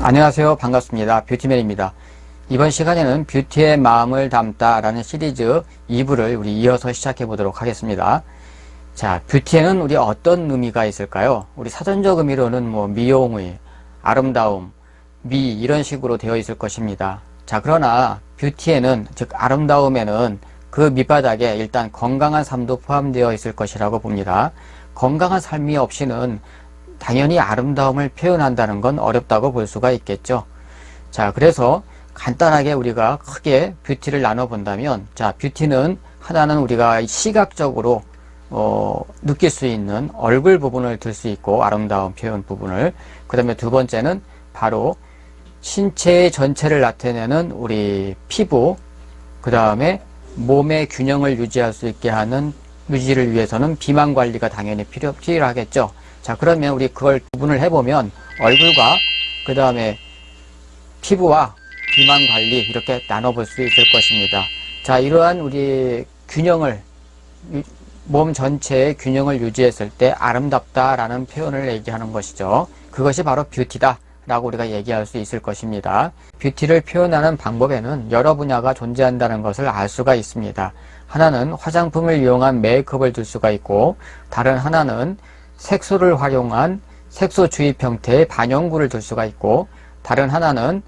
안녕하세요. 반갑습니다. 뷰티맨입니다. 이번 시간에는 뷰티의 마음을 담다 라는 시리즈 2부를 우리 이어서 시작해 보도록 하겠습니다. 자, 뷰티에는 우리 어떤 의미가 있을까요? 우리 사전적 의미로는 미용의, 아름다움, 미 이런 식으로 되어 있을 것입니다. 자, 그러나 뷰티에는, 즉 아름다움에는 그 밑바닥에 일단 건강한 삶도 포함되어 있을 것이라고 봅니다. 건강한 삶이 없이는 당연히 아름다움을 표현한다는 건 어렵다고 볼 수가 있겠죠. 자, 그래서 간단하게 우리가 크게 뷰티를 나눠본다면, 자, 뷰티는 하나는 우리가 시각적으로 느낄 수 있는 얼굴 부분을 들 수 있고, 아름다운 표현 부분을. 그 다음에 두 번째는 바로 신체의 전체를 나타내는 우리 피부, 그 다음에 몸의 균형을 유지할 수 있게 하는 유지를 위해서는 비만 관리가 당연히 필요하겠죠. 자, 그러면 우리 그걸 구분을 해보면 얼굴과 그 다음에 피부와 비만 관리 이렇게 나눠볼 수 있을 것입니다. 자, 이러한 우리 균형을, 몸 전체의 균형을 유지했을 때 아름답다라는 표현을 얘기하는 것이죠. 그것이 바로 뷰티다 라고 우리가 얘기할 수 있을 것입니다. 뷰티를 표현하는 방법에는 여러 분야가 존재한다는 것을 알 수가 있습니다. 하나는 화장품을 이용한 메이크업을 줄 수가 있고, 다른 하나는 색소를 활용한 색소 주입 형태의 반영구를 둘 수가 있고, 다른 하나는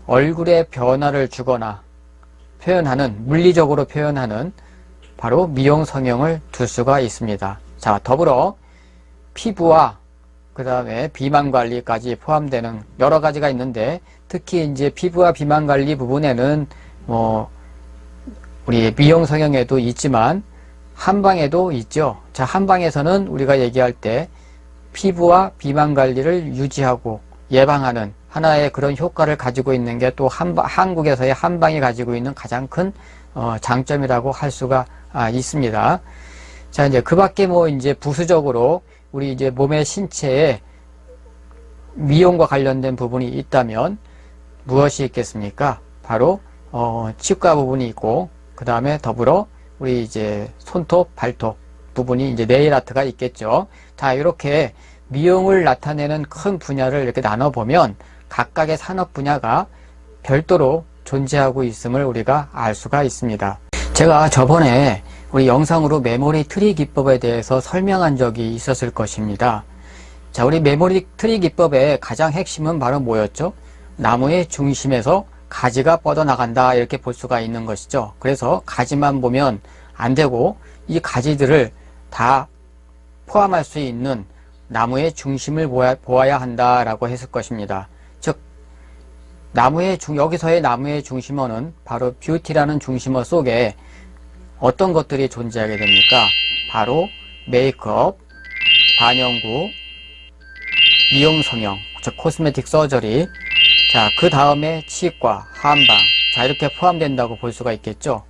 얼굴에 변화를 주거나 표현하는, 물리적으로 표현하는 바로 미용 성형을 둘 수가 있습니다. 자, 더불어 피부와 그 다음에 비만 관리까지 포함되는 여러 가지가 있는데, 특히 이제 피부와 비만 관리 부분에는 우리 미용 성형에도 있지만 한방에도 있죠. 자, 한방에서는 우리가 얘기할 때 피부와 비만 관리를 유지하고 예방하는 하나의 그런 효과를 가지고 있는 게 또 한국에서의 한방이 가지고 있는 가장 큰 장점이라고 할 수가 있습니다. 자, 이제 그 밖에 이제 부수적으로 우리 이제 몸의 신체에 미용과 관련된 부분이 있다면 무엇이 있겠습니까? 바로 치과 부분이 있고, 그 다음에 더불어 우리 이제 손톱, 발톱 부분이 이제 네일 아트가 있겠죠. 자, 이렇게 미용을 나타내는 큰 분야를 이렇게 나눠보면 각각의 산업 분야가 별도로 존재하고 있음을 우리가 알 수가 있습니다. 제가 저번에 우리 영상으로 메모리 트리 기법에 대해서 설명한 적이 있었을 것입니다. 자, 우리 메모리 트리 기법의 가장 핵심은 바로 뭐였죠? 나무의 중심에서 가지가 뻗어나간다 이렇게 볼 수가 있는 것이죠. 그래서 가지만 보면 안 되고 이 가지들을 다 포함할 수 있는 나무의 중심을 보아야 한다라고 했을 것입니다. 즉 여기서의 나무의 중심어는 바로 뷰티라는 중심어 속에 어떤 것들이 존재하게 됩니까? 바로 메이크업, 반영구, 미용 성형, 즉 코스메틱 서저리, 자, 그 다음에 치과, 한방, 자, 이렇게 포함된다고 볼 수가 있겠죠.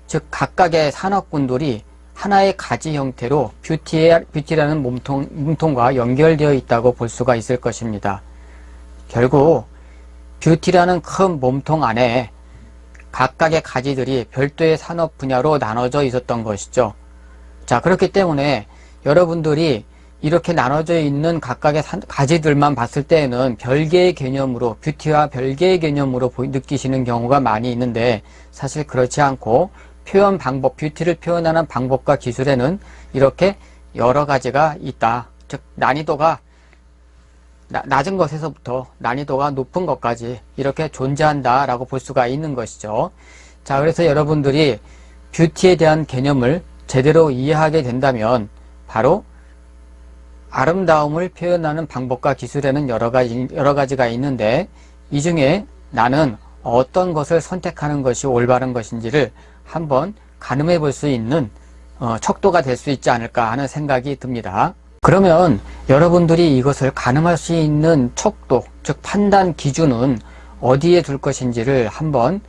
즉 각각의 산업군들이 하나의 가지 형태로 뷰티라는 몸통과 연결되어 있다고 볼 수가 있을 것입니다. 결국 뷰티라는 큰 몸통 안에 각각의 가지들이 별도의 산업 분야로 나눠져 있었던 것이죠. 자, 그렇기 때문에 여러분들이 이렇게 나눠져 있는 각각의 가지들만 봤을 때에는 별개의 개념으로, 뷰티와 별개의 개념으로 느끼시는 경우가 많이 있는데, 사실 그렇지 않고 표현 방법, 뷰티를 표현하는 방법과 기술에는 이렇게 여러 가지가 있다. 즉 난이도가 낮은 것에서부터 난이도가 높은 것까지 이렇게 존재한다 라고 볼 수가 있는 것이죠. 자, 그래서 여러분들이 뷰티에 대한 개념을 제대로 이해하게 된다면 바로 아름다움을 표현하는 방법과 기술에는 여러 가지가 있는데, 이 중에 나는 어떤 것을 선택하는 것이 올바른 것인지를 한번 가늠해 볼 수 있는 척도가 될 수 있지 않을까 하는 생각이 듭니다. 그러면 여러분들이 이것을 가늠할 수 있는 척도, 즉 판단 기준은 어디에 둘 것인지를 한번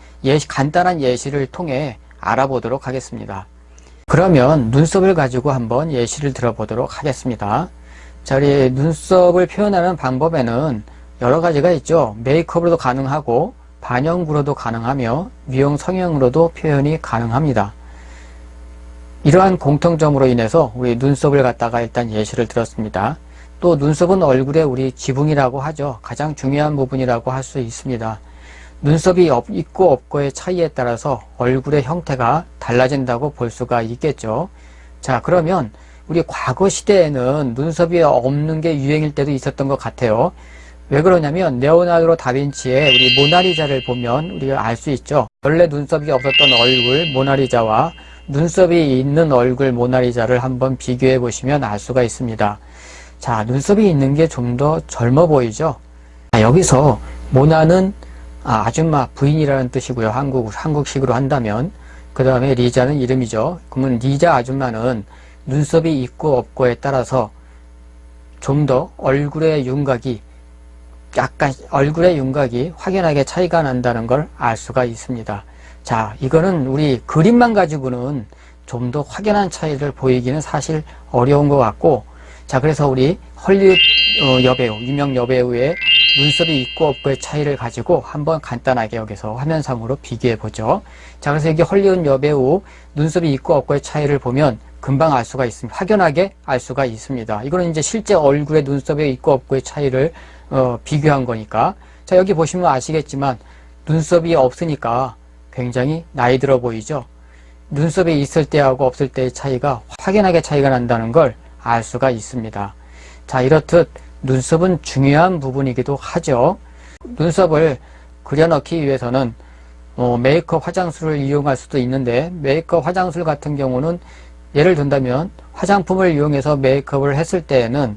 간단한 예시를 통해 알아보도록 하겠습니다. 그러면 눈썹을 가지고 한번 예시를 들어보도록 하겠습니다. 자, 우리 눈썹을 표현하는 방법에는 여러 가지가 있죠. 메이크업으로도 가능하고 반영구로도 가능하며 미용 성형으로도 표현이 가능합니다. 이러한 공통점으로 인해서 우리 눈썹을 갖다가 일단 예시를 들었습니다. 또 눈썹은 얼굴의 우리 지붕이라고 하죠. 가장 중요한 부분이라고 할 수 있습니다. 눈썹이 있고 없고의 차이에 따라서 얼굴의 형태가 달라진다고 볼 수가 있겠죠. 자, 그러면 우리 과거 시대에는 눈썹이 없는 게 유행일 때도 있었던 것 같아요. 왜 그러냐면 레오나르도 다빈치의 우리 모나리자를 보면 우리가 알 수 있죠. 원래 눈썹이 없었던 얼굴 모나리자와 눈썹이 있는 얼굴 모나리자를 한번 비교해 보시면 알 수가 있습니다. 자, 눈썹이 있는 게 좀 더 젊어 보이죠. 자, 여기서 모나는 아줌마, 부인이라는 뜻이고요. 한국식으로 한다면. 그 다음에 리자는 이름이죠. 그러면 리자 아줌마는 눈썹이 있고 없고에 따라서 좀 더 얼굴의 윤곽이 확연하게 차이가 난다는 걸 알 수가 있습니다. 자, 이거는 우리 그림만 가지고는 좀 더 확연한 차이를 보이기는 사실 어려운 것 같고, 자, 그래서 우리 헐리우드 여배우, 유명 여배우의 눈썹이 있고 없고의 차이를 가지고 한번 간단하게 여기서 화면상으로 비교해 보죠. 자, 그래서 여기 헐리우드 여배우 눈썹이 있고 없고의 차이를 보면 금방 알 수가 있습니다. 확연하게 알 수가 있습니다. 이거는 이제 실제 얼굴의 눈썹이 있고 없고의 차이를 비교한 거니까. 자, 여기 보시면 아시겠지만 눈썹이 없으니까 굉장히 나이 들어 보이죠. 눈썹이 있을 때하고 없을 때의 차이가 확연하게 차이가 난다는 걸 알 수가 있습니다. 자, 이렇듯 눈썹은 중요한 부분이기도 하죠. 눈썹을 그려넣기 위해서는 메이크업 화장술을 이용할 수도 있는데, 메이크업 화장술 같은 경우는 예를 든다면 화장품을 이용해서 메이크업을 했을 때에는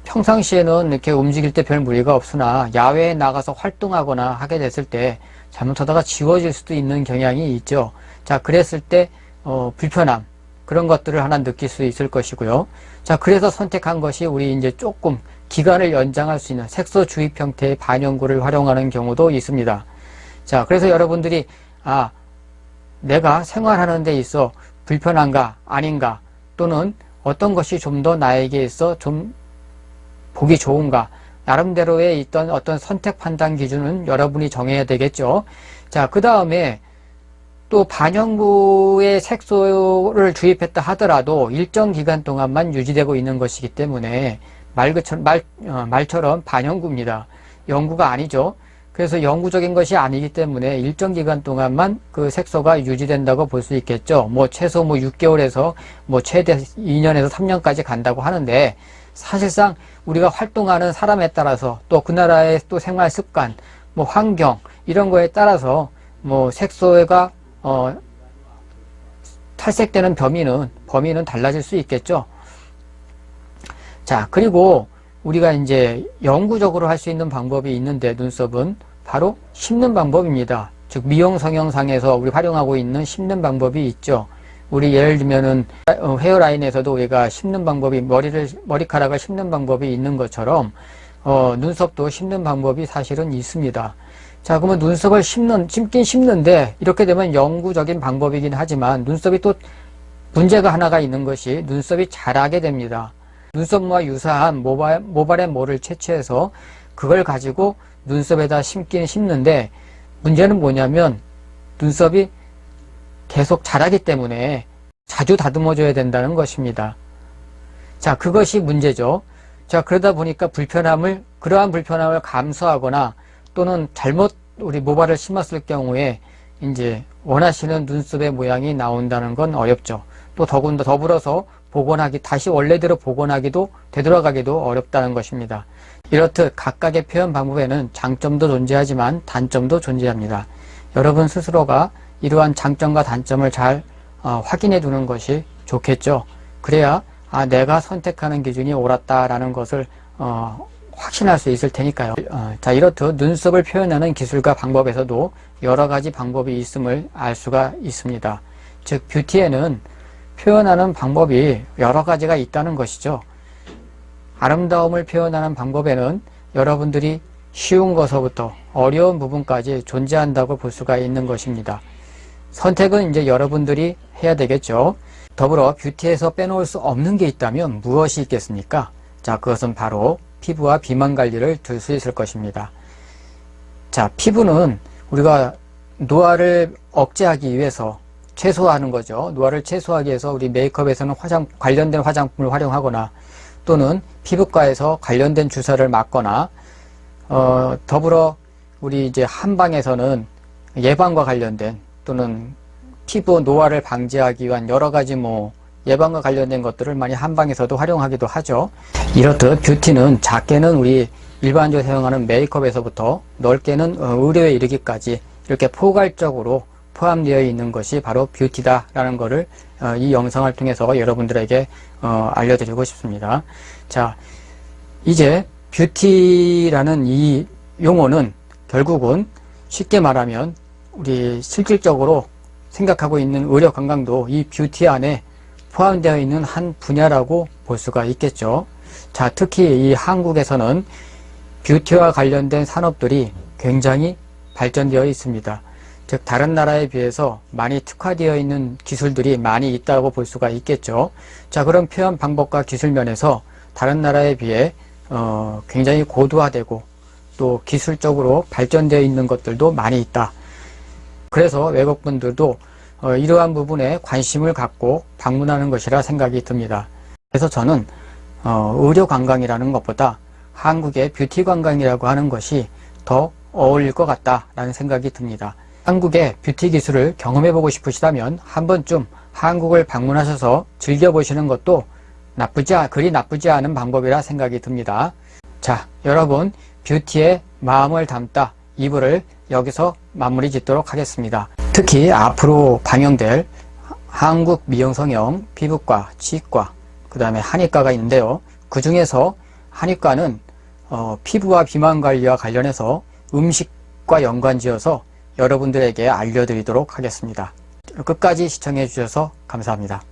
평상시에는 이렇게 움직일 때 별 무리가 없으나 야외에 나가서 활동하거나 하게 됐을 때 잘못하다가 지워질 수도 있는 경향이 있죠. 자, 그랬을 때 불편함, 그런 것들을 하나 느낄 수 있을 것이고요. 자, 그래서 선택한 것이 우리 이제 조금 기간을 연장할 수 있는 색소 주입 형태의 반영구를 활용하는 경우도 있습니다. 자, 그래서 여러분들이 내가 생활하는 데 있어 불편한가 아닌가, 또는 어떤 것이 좀 더 나에게 있어 좀 보기 좋은가, 나름대로의 있던 어떤 선택 판단 기준은 여러분이 정해야 되겠죠. 자, 그 다음에 또 반영구의 색소를 주입했다 하더라도 일정 기간 동안만 유지되고 있는 것이기 때문에 말처럼 반영구입니다. 영구가 아니죠. 그래서 영구적인 것이 아니기 때문에 일정 기간 동안만 그 색소가 유지된다고 볼 수 있겠죠. 최소 6개월에서 최대 2년에서 3년까지 간다고 하는데, 사실상 우리가 활동하는 사람에 따라서 또 그 나라의 또 생활 습관, 환경, 이런 거에 따라서 색소가 탈색되는 범위는 달라질 수 있겠죠. 자, 그리고 우리가 이제 영구적으로 할 수 있는 방법이 있는데, 눈썹은 바로 심는 방법입니다. 즉 미용 성형상에서 우리 활용하고 있는 심는 방법이 있죠. 우리 예를 들면은 헤어라인에서도 우리가 심는 방법이 머리카락을 심는 방법이 있는 것처럼 눈썹도 심는 방법이 사실은 있습니다. 자, 그러면 눈썹을 심긴 심는데, 이렇게 되면 영구적인 방법이긴 하지만 눈썹이 또 문제가 하나가 있는 것이 눈썹이 자라게 됩니다. 눈썹과 유사한 모발의 모를 채취해서 그걸 가지고 눈썹에다 심긴 심는데, 문제는 뭐냐면 눈썹이 계속 자라기 때문에 자주 다듬어줘야 된다는 것입니다. 자, 그것이 문제죠. 자, 그러다 보니까 그러한 불편함을 감수하거나 또는 잘못 우리 모발을 심었을 경우에 이제 원하시는 눈썹의 모양이 나온다는 건 어렵죠. 또 더불어서 다시 원래대로 복원하기도 되돌아가기도 어렵다는 것입니다. 이렇듯 각각의 표현 방법에는 장점도 존재하지만 단점도 존재합니다. 여러분 스스로가 이러한 장점과 단점을 잘 확인해 두는 것이 좋겠죠. 그래야 내가 선택하는 기준이 옳았다라는 것을 확신할 수 있을 테니까요. 자, 이렇듯 눈썹을 표현하는 기술과 방법에서도 여러 가지 방법이 있음을 알 수가 있습니다. 즉 뷰티에는 표현하는 방법이 여러 가지가 있다는 것이죠. 아름다움을 표현하는 방법에는 여러분들이 쉬운 것서부터 어려운 부분까지 존재한다고 볼 수가 있는 것입니다. 선택은 이제 여러분들이 해야 되겠죠. 더불어 뷰티에서 빼놓을 수 없는 게 있다면 무엇이 있겠습니까? 자, 그것은 바로 피부와 비만 관리를 들 수 있을 것입니다. 자, 피부는 우리가 노화를 억제하기 위해서 최소화하는 거죠. 노화를 최소화하기 위해서 우리 메이크업에서는 관련된 화장품을 활용하거나, 또는 피부과에서 관련된 주사를 맞거나 더불어 우리 이제 한방에서는 예방과 관련된 또는 피부 노화를 방지하기 위한 여러 가지 예방과 관련된 것들을 많이 한방에서도 활용하기도 하죠. 이렇듯 뷰티는 작게는 우리 일반적으로 사용하는 메이크업에서부터 넓게는 의료에 이르기까지 이렇게 포괄적으로 포함되어 있는 것이 바로 뷰티다라는 것을 이 영상을 통해서 여러분들에게 알려드리고 싶습니다. 자, 이제 뷰티라는 이 용어는 결국은 쉽게 말하면 우리 실질적으로 생각하고 있는 의료 건강도 이 뷰티 안에 포함되어 있는 한 분야라고 볼 수가 있겠죠. 자, 특히 이 한국에서는 뷰티와 관련된 산업들이 굉장히 발전되어 있습니다. 즉 다른 나라에 비해서 많이 특화되어 있는 기술들이 많이 있다고 볼 수가 있겠죠. 자, 그런 표현 방법과 기술 면에서 다른 나라에 비해 굉장히 고도화되고 또 기술적으로 발전되어 있는 것들도 많이 있다. 그래서 외국분들도 이러한 부분에 관심을 갖고 방문하는 것이라 생각이 듭니다. 그래서 저는 의료 관광이라는 것보다 한국의 뷰티 관광이라고 하는 것이 더 어울릴 것 같다라는 생각이 듭니다. 한국의 뷰티 기술을 경험해보고 싶으시다면 한 번쯤 한국을 방문하셔서 즐겨보시는 것도 그리 나쁘지 않은 방법이라 생각이 듭니다. 자, 여러분, 뷰티에 마음을 담다 2부를 여기서 마무리 짓도록 하겠습니다. 특히 앞으로 방영될 한국 미용성형 피부과, 치과, 그 다음에 한의과가 있는데요. 그 중에서 한의과는 피부와 비만 관리와 관련해서 음식과 연관지어서 여러분들에게 알려드리도록 하겠습니다. 끝까지 시청해 주셔서 감사합니다.